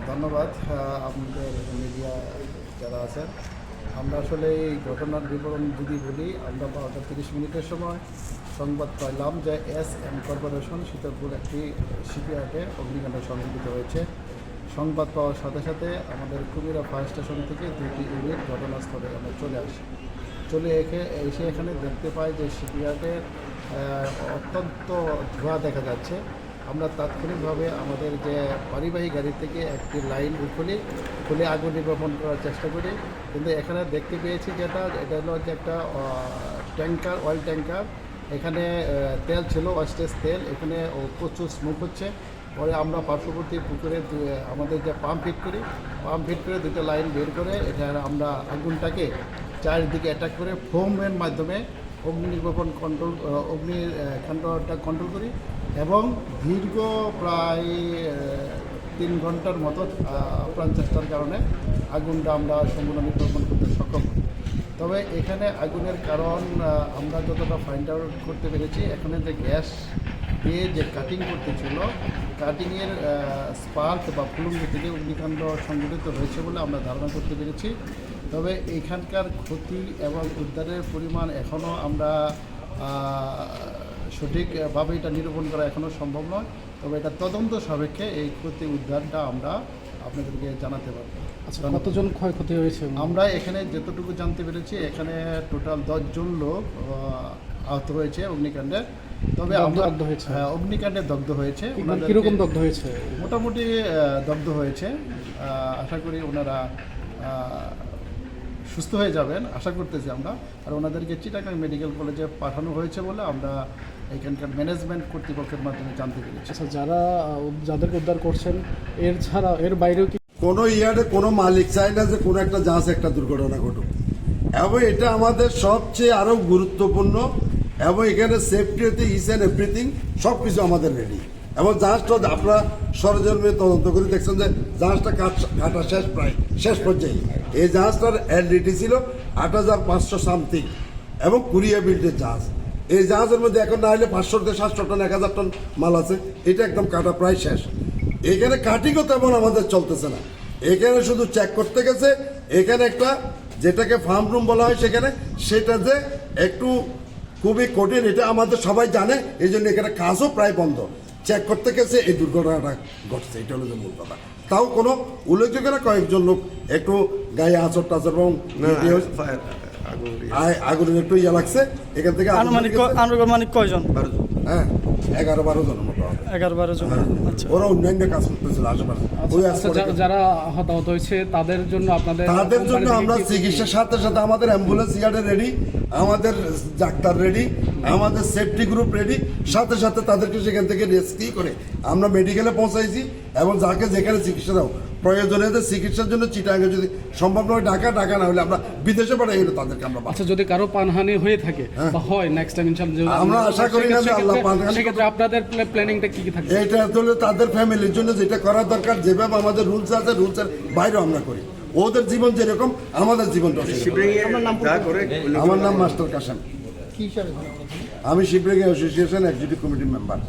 ধন্যবাদ আপনাদের মিডিয়া যারা আছেন। আমরা আসলে এই ঘটনার বিবরণ যদি বলি, আমরা 12:30 সময় সংবাদ পাইলাম যে SM কর্পোরেশন শীতলপুর একটি শিপইয়ার্ডে অগ্নিকাণ্ড সংঘটিত হয়েছে। সংবাদ পাওয়ার সাথে সাথে আমাদের কুমিরা ফায়ার স্টেশন থেকে 2টি ইউনিট ঘটনাস্থলে আমরা চলে এসে এখানে দেখতে পাই যে শিপইয়ার্ডের অত্যন্ত ধোঁয়া দেখা যাচ্ছে। আমরা তাৎক্ষণিকভাবে আমাদের যে পরিবাহী গাড়ি থেকে একটি লাইন খুলে আগুন নির্বাপন করার চেষ্টা করি, কিন্তু এখানে দেখতে পেয়েছি এটা হলো যে একটা ট্যাঙ্কার, অয়েল ট্যাঙ্কার। এখানে তেল ছিল, ওয়েস্টেজ তেল। এখানে প্রচুর স্মোক হচ্ছে। পরে আমরা পার্শ্ববর্তী পুকুরে আমাদের যে পাম্প ফিট করে 2টা লাইন বের করে এখানে আমরা আগুনটাকে চারিদিকে অ্যাটাক করে ফোমের মাধ্যমে অগ্নির কাণ্ডটা কন্ট্রোল করি এবং দীর্ঘ প্রায় 3 ঘন্টার মতো প্রাণ চেষ্টার কারণে আগুনটা আমরা সম্পূর্ণ নির্বাপন করতে সক্ষম হই। তবে এখানে আগুনের কারণ আমরা যতটা ফাইন্ড আউট করতে পেরেছি, এখানে যে গ্যাস দিয়ে যে কাটিং করতেছিল, কাটিংয়ের স্পার্ক বা ফুলুঙ্গি থেকে অগ্নিকাণ্ড সংঘটিত হয়েছে বলে আমরা ধারণা করতে পেরেছি। তবে এখানকার ক্ষতি এবং উদ্ধারের পরিমাণ এখনও আমরা সঠিকভাবে এটা নিরূপণ করা এখনও সম্ভব নয়। তবে এটা তদন্ত সাপেক্ষে এই ক্ষতি উদ্ধারটা আমরা আপনাদেরকে জানাতে পারব। আচ্ছা, কতজন ক্ষয়ক্ষতি হয়েছে? আমরা এখানে যতটুকু জানতে পেরেছি, এখানে টোটাল 10 জন লোক আহত হয়েছে অগ্নিকাণ্ডে। তবে অগ্নিকাণ্ডে দগ্ধ হয়েছে। কীরকম দগ্ধ হয়েছে? মোটামুটি দগ্ধ হয়েছে। আশা করি ওনারা সুস্থ হয়ে যাবেন, আশা করতেছি আমরা। আর ওনাদেরকে চিটাগাং মেডিকেল কলেজে পাঠানো হয়েছে বলে আমরা এখানকার ম্যানেজমেন্ট কর্তৃপক্ষের মাধ্যমে জানতে পেরেছি। আচ্ছা, যাদেরকে উদ্ধার করছেন এর বাইরেও কি কোনো ইয়ার্ডে কোনো মালিক চায় না যে কোনো একটা জাহাজ একটা দুর্ঘটনা ঘটুক, এবং এটা আমাদের সবচেয়ে আরও গুরুত্বপূর্ণ। এবং এখানে সেফটি হতে ইচ অ্যান্ড এভরিথিং সব কিছু আমাদের রেডি। এবং জাহাজটা আপনারা সরজমিনে তদন্ত করে দেখছেন যে জাহাজটা কাটা প্রায় শেষ পর্যায়ে। এই জাহাজটার এলডিটি ছিল 8,500 সামথিং এবং কোরিয়া বিল্ডের জাহাজ। এই জাহাজের মধ্যে এখন না হলে 500 থেকে 700 টন 1000 টন মাল আছে। এটা একদম কাটা প্রায় শেষ। এখানে কাটিংও তেমন আমাদের চলতেছে না। এখানে শুধু চেক করতে গেছে। এখানে একটা যেটাকে ফার্ম রুম বলা হয় সেটা যে একটু খুবই কঠিন, এটা আমাদের সবাই জানে। এই জন্য এখানে কাজও প্রায় বন্ধ। চেক করতে গেছে এই দুর্ঘটনাটা ঘটছে, এটা হলো যে মূল কথা। তাও কোনো উল্লেখযোগ্য না, কয়েকজন লোক একটু গায়ে আঁচড় টাচড় এবং আগুনের একটু ইয়ে লাগছে। এখান থেকে আনুমানিক কয়জন? হ্যাঁ, 11-12 জনের মতো। 11-12 জন। ওরা অন্যান্য কাজ করতেছিল আশেপাশে। যারা হতাহত হয়েছে তাদের জন্য আমরা চিকিৎসার সাথে সাথে আমাদের অ্যাম্বুলেন্স ইয়ার্ডে রেডি, আমাদের ডাক্তার রেডি, আমাদের সেফটি গ্রুপ রেডি। সাথে সাথে তাদেরকে সেখান থেকে রেস্কিউ করে আমরা মেডিকেলে পৌঁছাইছি। এবং যাকে যেখানে চিকিৎসা দাও প্রয়োজনে চিকিৎসার জন্য চিটাগাঙ্গে যদি সম্ভব নয় ঢাকা না হলে আমরা বিদেশে পাঠাই হলে তাদেরকে আমরা। আচ্ছা, যদি কারো প্রাণহানি হয়ে থাকে বা হয় নেক্সট টাইম ইনশাআল্লাহ আমরা আশা করি না যে আল্লাহ সেক্ষেত্রে আপনাদের প্ল্যানিংটা কি থাকবে? এটা হলে তাদের ফ্যামিলির জন্য যেটা করা দরকার, যেভাবে আমাদের রুলস আছে রুলসের বাইরেও আমরা করি। ওদের জীবন যেরকম আমাদের জীবনটা। আমার নাম মাস্টার কাসেম। আমি শিবরেগি অ্যাসোসিয়েশন এক্সিকিউটিভ কমিটির মেম্বার।